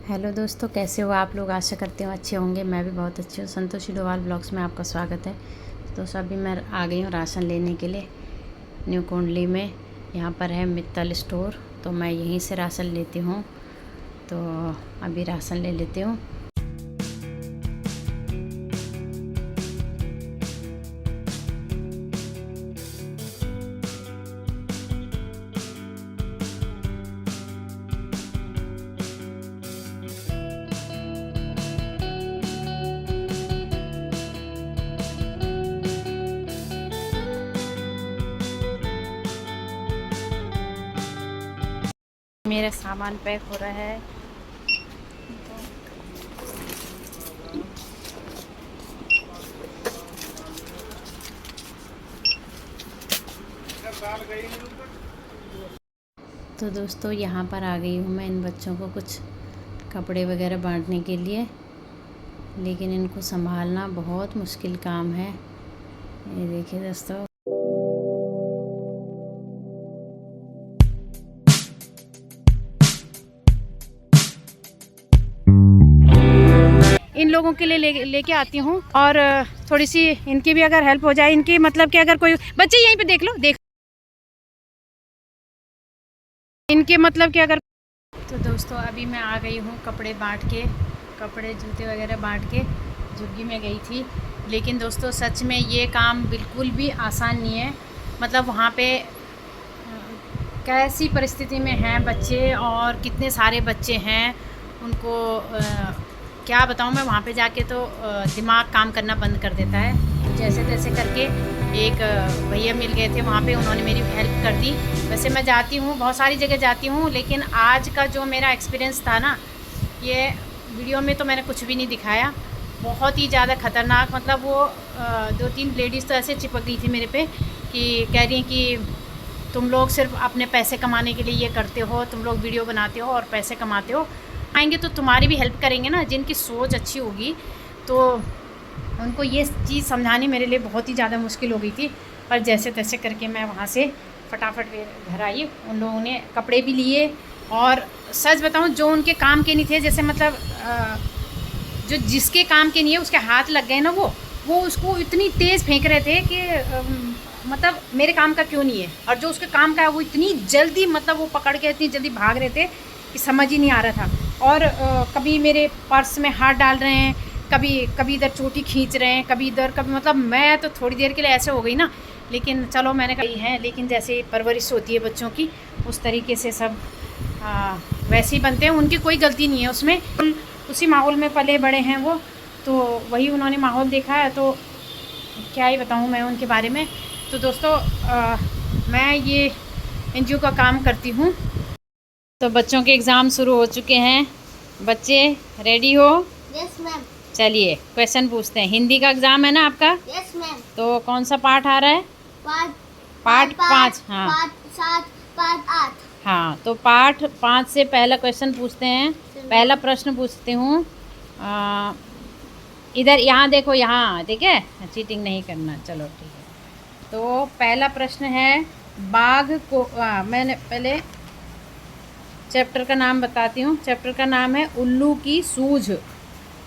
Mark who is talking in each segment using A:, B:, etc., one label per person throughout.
A: Hello दोस्तों, कैसे हो आप लोग। आशा करते हो अच्छे होंगे। मैं भी बहुत अच्छी हूँ। संतोषी डोवाल ब्लॉग्स में आपका स्वागत है। तो अभी मैं आ गई हूँ राशन लेने के लिए न्यू कुंडली में। यहाँ पर है मित्तल स्टोर, तो मैं यहीं से राशन लेती हूँ। तो अभी राशन ले लेती हूँ। मेरा सामान पैक हो रहा है। तो दोस्तों यहाँ पर आ गई हूँ मैं इन बच्चों को कुछ कपड़े वगैरह बांटने के लिए, लेकिन इनको संभालना बहुत मुश्किल काम है। ये देखिए दोस्तों, इन लोगों के लिए लेके आती हूँ और थोड़ी सी इनकी भी अगर हेल्प हो जाए। इनकी मतलब कि अगर कोई बच्चे यहीं पे देख इनके मतलब कि अगर। तो दोस्तों अभी मैं आ गई हूँ कपड़े बांट के, कपड़े जूते वगैरह बांट के झुग्गी में गई थी। लेकिन दोस्तों सच में ये काम बिल्कुल भी आसान नहीं है। मतलब वहाँ पे कैसी परिस्थिति में हैं बच्चे और कितने सारे बच्चे हैं उनको क्या बताऊँ मैं। वहाँ पे जाके तो दिमाग काम करना बंद कर देता है। जैसे तैसे करके एक भैया मिल गए थे वहाँ पे, उन्होंने मेरी हेल्प कर दी। वैसे मैं जाती हूँ, बहुत सारी जगह जाती हूँ, लेकिन आज का जो मेरा एक्सपीरियंस था ना, ये वीडियो में तो मैंने कुछ भी नहीं दिखाया। बहुत ही ज़्यादा ख़तरनाक। मतलब वो 2-3 लेडीज़ तो ऐसे चिपक गई थी मेरे पे कि कह रही हैं कि तुम लोग सिर्फ अपने पैसे कमाने के लिए ये करते हो, तुम लोग वीडियो बनाते हो और पैसे कमाते हो। आएंगे तो तुम्हारी भी हेल्प करेंगे ना। जिनकी सोच अच्छी होगी तो उनको ये चीज़ समझानी मेरे लिए बहुत ही ज़्यादा मुश्किल हो गई थी। पर जैसे तैसे करके मैं वहाँ से फटाफट घर आई। उन लोगों ने कपड़े भी लिए और सच बताऊँ जो उनके काम के नहीं थे, जैसे मतलब जो जिसके काम के नहीं है उसके हाथ लग गए ना, वो उसको इतनी तेज़ फेंक रहे थे कि मतलब मेरे काम का क्यों नहीं है। और जो उसके काम का है वो इतनी जल्दी, मतलब वो पकड़ के इतनी जल्दी भाग रहे थे कि समझ ही नहीं आ रहा था। और कभी मेरे पर्स में हाथ डाल रहे हैं, कभी इधर चोटी खींच रहे हैं, कभी इधर, कभी मतलब मैं तो थोड़ी देर के लिए ऐसे हो गई ना। लेकिन चलो मैंने कही है, लेकिन जैसे परवरिश होती है बच्चों की उस तरीके से सब वैसे ही बनते हैं। उनकी कोई गलती नहीं है उसमें, उसी माहौल में पले बड़े हैं वो, तो वही उन्होंने माहौल देखा है। तो क्या ही बताऊँ मैं उनके बारे में। तो दोस्तों मैं ये एनजीओ का काम करती हूँ। तो बच्चों के एग्ज़ाम शुरू हो चुके हैं। बच्चे रेडी हो?
B: Yes ma'am.
A: चलिए क्वेश्चन पूछते हैं। हिंदी का एग्ज़ाम है ना आपका?
B: Yes ma'am.
A: तो कौन सा पार्ट आ रहा है? पार्ट 5। हाँ,
B: पार्ट 7, पार्ट 8।
A: हाँ, तो पार्ट 5 से पहला क्वेश्चन पूछते हैं। पहला प्रश्न पूछती हूँ। इधर यहाँ देखो, यहाँ ठीक है, चीटिंग नहीं करना। चलो ठीक है। तो पहला प्रश्न है, बाघ को मैंने पहले चैप्टर का नाम बताती हूँ। चैप्टर का नाम है उल्लू की सूझ।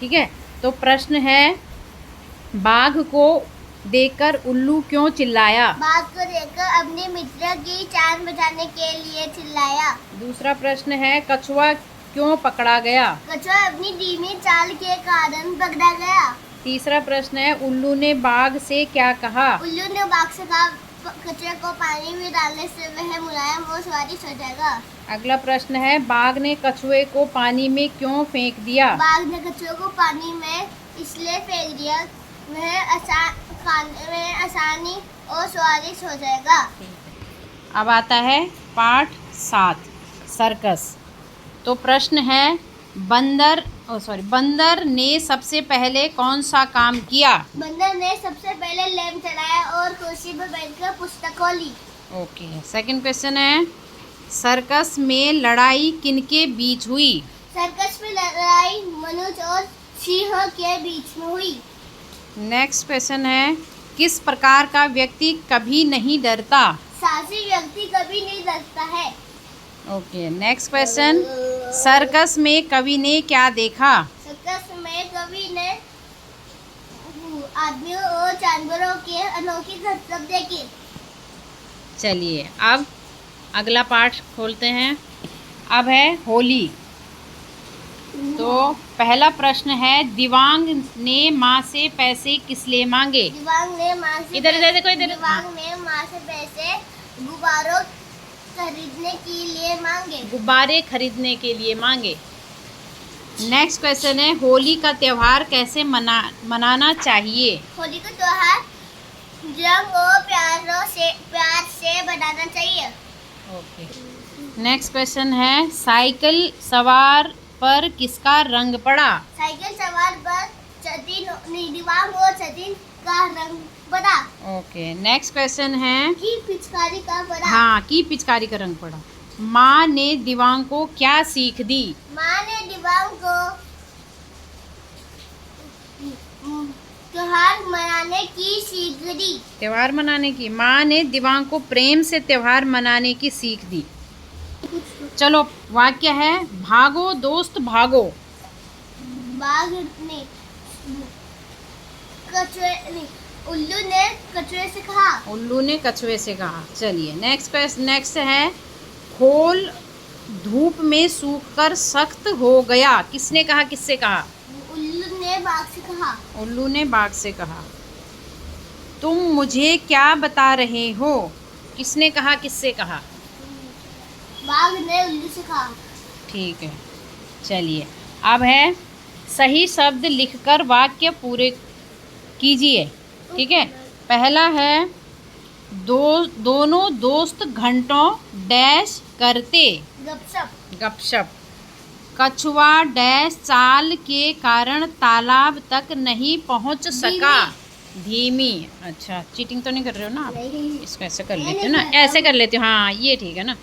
A: ठीक है। तो प्रश्न है, बाघ को देखकर उल्लू क्यों चिल्लाया?
B: बाघ को देखकर अपने मित्र की जान बचाने के लिए चिल्लाया।
A: दूसरा प्रश्न है, कछुआ क्यों पकड़ा गया?
B: कछुआ अपनी धीमी चाल के कारण पकड़ा गया।
A: तीसरा प्रश्न है, उल्लू ने बाघ से क्या कहा?
B: उल्लू ने बाघ से कहा, कछुए को पानी में डालने से वह मुलायम और स्वादिष्ट हो जाएगा।
A: अगला प्रश्न है, बाघ ने कछुए को पानी में क्यों फेंक दिया?
B: बाघ ने कछुए को पानी में इसलिए फेंक दिया वह खाने में आसानी और स्वादिष्ट हो जाएगा।
A: अब आता है पार्ट 7, सर्कस। तो प्रश्न है, बंदर ने सबसे पहले कौन सा काम किया?
B: बंदर ने सबसे पहले लैंप चलाया और कुर्सी पर बैठकर पुस्तक ली।
A: ओके। सेकंड क्वेश्चन है, सर्कस में लड़ाई किनके बीच हुई?
B: सर्कस में लड़ाई मनुष्य और सिंह के बीच में हुई।
A: नेक्स्ट क्वेश्चन है, किस प्रकार का व्यक्ति कभी नहीं डरता?
B: साहसी व्यक्ति कभी नहीं डरता है।
A: Okay, next question. सर्कस में कवि ने क्या देखा?
B: सर्कस में कवि ने आदमियों और जानवरों के अनोखी करतब देखी।
A: चलिए अब अगला पाठ खोलते हैं। अब है होली। तो पहला प्रश्न है, दिवांग ने माँ से पैसे किस लिए मांगे?
B: दिवांग ने माँ से
A: इधर इधर देखो, इधर।
B: दिवांग ने माँ से पैसे गुब्बारों खरीदने के लिए मांगे।
A: गुब्बारे खरीदने के लिए मांगे। नेक्स्ट क्वेश्चन है, होली का त्योहार कैसे मनाना चाहिए?
B: होली का त्योहार रंग और प्यार से बनाना चाहिए।
A: ओके। नेक्स्ट क्वेश्चन है, साइकिल सवार पर किसका रंग पड़ा?
B: साइकिल सवार पर दिवांग और सचिन का रंग पड़ा।
A: ओके। नेक्स्ट क्वेश्चन है,
B: की पिचकारी का पड़ा।
A: हाँ, की पिचकारी का रंग पड़ा। माँ ने दिवांग को क्या सीख दी?
B: माँ ने दिवांग को त्योहार मनाने की सीख दी।
A: त्योहार मनाने की। माँ ने दिवांग को प्रेम से त्योहार मनाने की सीख दी। चलो, वाक्य है, भागो दोस्त भागो।
B: बाघ ने उल्लू ने कछुए से कहा।
A: उल्लू ने कछुए से कहा। चलिए नेक्स्ट है, खोल धूप में सूखकर सख्त हो गया। किसने कहा, किससे कहा?
B: उल्लू ने बाघ से कहा।
A: उल्लू ने बाघ से कहा। तुम मुझे क्या बता रहे हो? किसने कहा, किससे कहा?
B: बाघ ने उल्लू से कहा।
A: ठीक है। चलिए अब है, सही शब्द लिखकर वाक्य पूरे कीजिए। ठीक है। पहला है, दोनों दोस्त घंटों डैश करते।
B: गपशप।
A: गपशप। कछुआ डैश चाल के कारण तालाब तक नहीं पहुंच सका। धीमी। अच्छा, चीटिंग तो नहीं कर रहे हो ना आप?
B: नहीं।
A: इसको ऐसे कर लेती हो ना, ऐसे कर लेती हो। हाँ, ये ठीक है ना।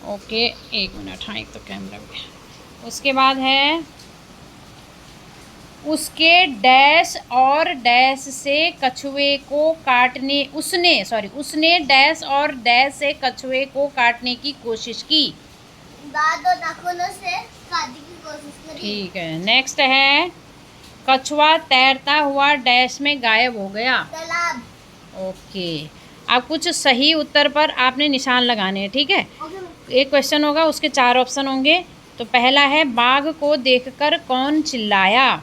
A: ओके, एक मिनट। हाँ, एक तो कैमरा भी। उसके बाद है, उसके डैश और डैश से कछुए को काटने उसने डैश और डैश से कछुए को काटने की कोशिश की।
B: दांत और नाखूनों से काटने की कोशिश करी।
A: ठीक है। नेक्स्ट है, कछुआ तैरता हुआ डैश में गायब हो गया।
B: तालाब।
A: ओके। अब कुछ सही उत्तर पर आपने निशान लगाने हैं। ठीक है। एक क्वेश्चन होगा, उसके 4 ऑप्शन होंगे। तो पहला है, बाघ को देखकर कौन चिल्लाया?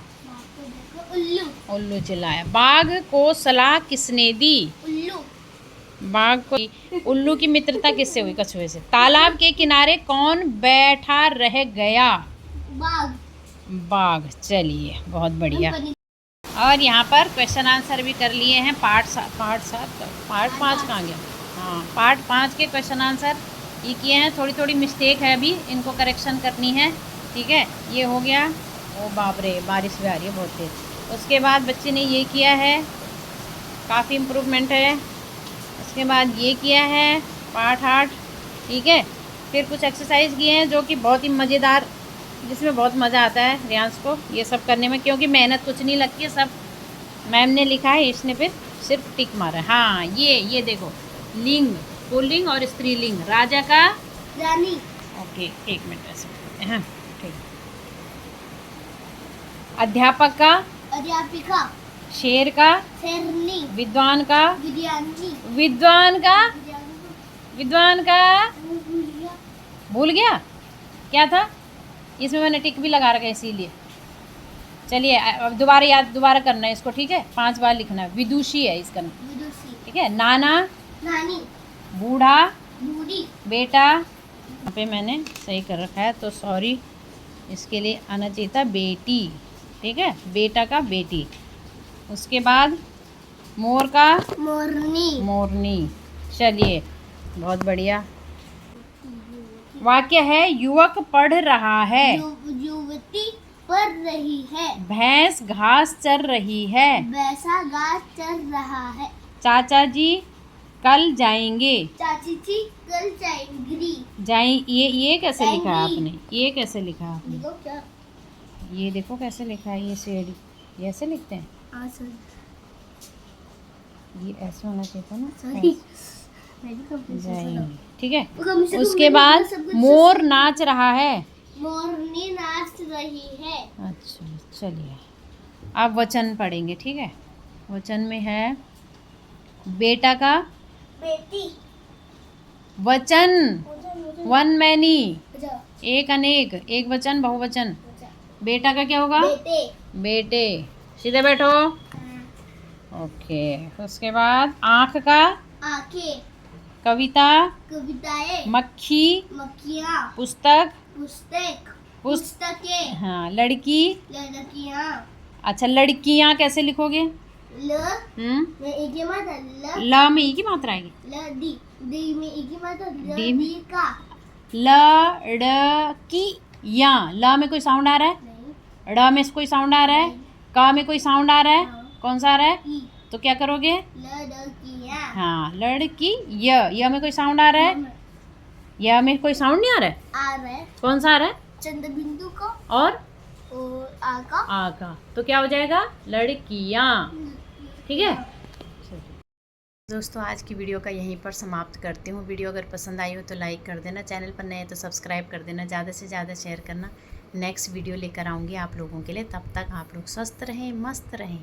B: उल्लू।
A: उल्लू चिल्लाया। बाघ को सलाह किसने दी?
B: उल्लू।
A: बाघ को। उल्लू की मित्रता किससे हुई? कछुए से। तालाब के किनारे कौन बैठा रह गया?
B: बाघ।
A: बाघ। चलिए, बहुत बढ़िया। और यहाँ पर क्वेश्चन आंसर भी कर लिए हैं। पार्ट 5 कहाँ गया? हाँ, पार्ट 5 के क्वेश्चन आंसर ये किए हैं। थोड़ी थोड़ी मिस्टेक है, अभी इनको करेक्शन करनी है। ठीक है। ये हो गया। ओ बाप रे, बारिश भी आ रही है बहुत तेज। उसके बाद बच्चे ने ये किया है, काफ़ी इम्प्रूवमेंट है। उसके बाद ये किया है पार्ट 8। ठीक है। फिर कुछ एक्सरसाइज किए हैं जो कि बहुत ही मज़ेदार, जिसमें बहुत मज़ा आता है रियांश को ये सब करने में, क्योंकि मेहनत कुछ नहीं लगती है, सब मैम ने लिखा है, इसने फिर सिर्फ टिक मारा है। हाँ, ये देखो, लिंग, पुल्लिंग और स्त्रीलिंग। राजा का
B: रानी।
A: ओके, एक मिनट ऐसे। हाँ, ठीक। अध्यापक का
B: अध्यापिका।
A: शेर का
B: शेरनी।
A: विद्वान का
B: विद्यार्थी।
A: विद्वान का विद्वान का भूल गया क्या था? इसमें मैंने टिक भी लगा रखा है इसीलिए। चलिए अब दोबारा करना है इसको। ठीक है। 5 बार लिखना है। विदुषी है इसका नाम।
B: विदुषी।
A: ठीक है। नाना,
B: नानी।
A: बूढ़ा,
B: बूढ़ी।
A: बेटा। यहाँ पे मैंने सही कर रखा है तो सॉरी, इसके लिए आना चाहिए था बेटी। ठीक है। बेटा का बेटी। उसके बाद मोर का
B: मोरनी।
A: मोरनी। चलिए, बहुत बढ़िया। वाक्य है, युवक पढ़ रहा है।
B: युवती पढ़ रही है।
A: भैंस घास चर रही है।
B: भैंसा घास चर रहा है।
A: चाचा जी कल जाएंगे।
B: चाची जी कल जाएंगी।
A: ये कैसे लिखा है आपने? ये कैसे लिखा है आपने?
B: देखो क्या,
A: ये देखो कैसे लिखा है। ये सीढ़ी, ये ऐसे लिखते हैं? ये ऐसे होना चाहिए था ना।
B: सॉरी, मैं भी कंफ्यूज हो गई।
A: जाएंगे। ठीक है। उसके बाद मोर नाच रहा है।
B: मोरनी नाच रही है।
A: अच्छा चलिए, अब वचन पढ़ेंगे, ठीक है। वचन में है बेटा का
B: बेटी।
A: वचन, वन मैनी, एक अनेक, एक वचन बहुवचन। बेटा का क्या होगा?
B: बेटे।
A: बेटे। सीधे बैठो। ओके। उसके बाद आँख का
B: आंखें।
A: कविता,
B: कविताएं।
A: मक्खी,
B: मक्खियाँ।
A: पुस्तक,
B: पुस्तक।
A: पुस्त
B: पुस्तकें।
A: हाँ, लड़की।
B: लड़कियाँ।
A: अच्छा, लड़कियाँ कैसे लिखोगे?
B: ल में एक ही मात्रा ल।
A: ल में ई की मात्रा आएगी।
B: ल डी। डी में एक ही मात्रा ल।
A: डी में?
B: डी का।
A: लड़कियाँ। ल में कोई साउंड आ रहा है?
B: नहीं।
A: ड़ में कोई साउंड आ रहा है? क में कोई साउंड आ रहा है?
B: हाँ।
A: कौन सा आ रहा है?
B: ई।
A: तो क्या करोगे?
B: लड़कियाँ।
A: हाँ, लड़की। य में कोई साउंड आ रहा है? य में कोई साउंड नहीं आ रहा है?
B: आ रहा है।
A: कौन सा आ रहा है?
B: चंद्र बिंदु का
A: और
B: आ का।
A: आ का। तो क्या हो जाएगा? लड़कियाँ। ठीक है दोस्तों, आज की वीडियो का यहीं पर समाप्त करती हूँ। वीडियो अगर पसंद आई हो तो लाइक कर देना, चैनल पर नए हैं तो सब्सक्राइब कर देना, ज़्यादा से ज़्यादा शेयर करना। नेक्स्ट वीडियो लेकर आऊँगी आप लोगों के लिए। तब तक आप लोग स्वस्थ रहें, मस्त रहें।